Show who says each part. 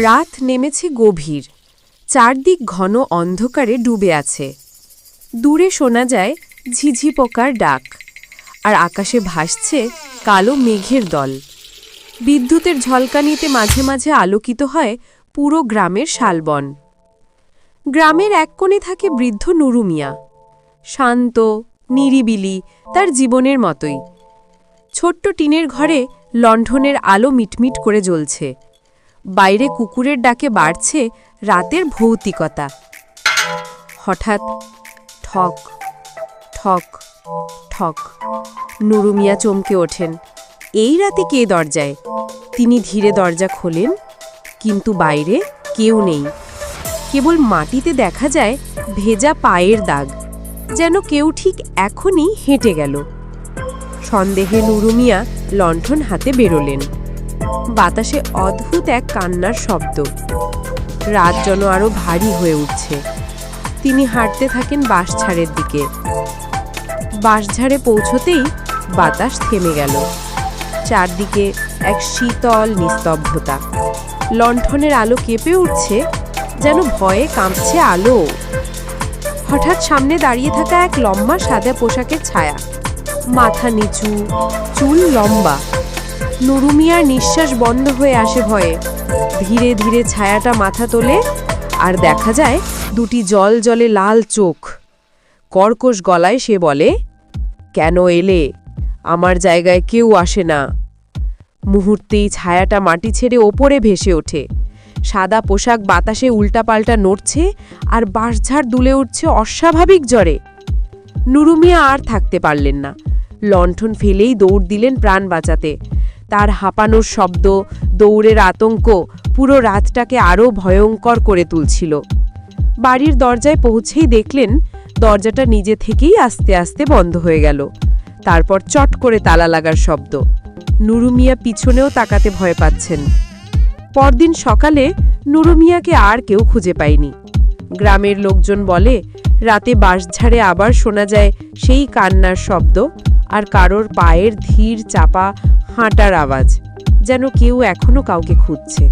Speaker 1: রাত নেমেছে গভীর, চারদিক ঘন অন্ধকারে ডুবে আছে। দূরে শোনা যায় ঝিঝি পোকার ডাক, আর আকাশে ভাসছে কালো মেঘের দল। বিদ্যুতের ঝলকানিতে মাঝে মাঝে আলোকিত হয় পুরো গ্রামের শালবন। গ্রামের এক কোণে থাকে বৃদ্ধ নুরু মিয়া, শান্ত, নিরিবিলি, তার জীবনের মতোই। ছোট্ট টিনের ঘরে লণ্ঠনের আলো মিটমিট করে জ্বলছে। বাইরে কুকুরের ডাকে বাড়ছে রাতের ভৌতিকতা। হঠাৎ ঠক ঠক ঠক। নুরু মিয়া চমকে ওঠেন। এই রাতে কে দরজায়? তিনি ধীরে দরজা খোলেন, কিন্তু বাইরে কেউ নেই। কেবল মাটিতে দেখা যায় ভেজা পায়ের দাগ, যেন কেউ ঠিক এখনই হেঁটে গেল। সন্দেহে নুরু মিয়া লণ্ঠন হাতে বেরোলেন। বাতাসে অদ্ভুত এক কান্নার শব্দ। রাত যেন আরো ভারী হয়ে উঠছে। তিনি হাঁটতে থাকেন বাঁশঝাড়ের দিকে। বাঁশঝাড়ে পৌঁছতেই বাতাস থেমে গেল। চারদিকে এক শীতল নিস্তব্ধতা। লণ্ঠনের আলো কেঁপে উঠছে, যেন ভয়ে কাঁপছে আলো। হঠাৎ সামনে দাঁড়িয়ে থাকা এক লম্বা সাদা পোশাকের ছায়া, মাথা নিচু, চুল লম্বা। নুরু মিয়ার নিঃশ্বাস বন্ধ হয়ে আসে ভয়ে। ধীরে ধীরে ছায়াটা মাথা তোলে, আর দেখা যায় দুটি জল জলে লাল চোখ। কর্কশ গলায় সে বলে, কেন এলে? আমার জায়গায় কেউ আসে না। মুহূর্তেই ছায়াটা মাটি ছেড়ে ওপরে ভেসে ওঠে। সাদা পোশাক বাতাসে উল্টাপাল্টা নড়ছে, আর বাঁশঝাড় দুলে উঠছে অস্বাভাবিক জ্বরে। নুরু মিয়া আর থাকতে পারলেন না। লণ্ঠন ফেলেই দৌড় দিলেন প্রাণ বাঁচাতে। তার হাঁপানোর শব্দ, দৌড়ের আতঙ্ক পুরো রাতটাকে আরও ভয়ঙ্কর করে তুলছিল। বাড়ির দরজায় পৌঁছেই দেখলেন দরজাটা নিজে থেকেই আস্তে আস্তে বন্ধ হয়ে গেল। তারপর চট করে তালা লাগার শব্দ। নুরু মিয়া পিছনেও তাকাতে ভয় পাচ্ছেন। পরদিন সকালে নুরু মিয়াকে আর কেউ খুঁজে পায়নি। গ্রামের লোকজন বলে, রাতে বাঁশঝাড়ে আবার শোনা যায় সেই কান্নার শব্দ, আর কারোর পায়ের ধীর চাপা হাঁটার আওয়াজ, যেন কেউ এখনো কাউকে খুঁজছে।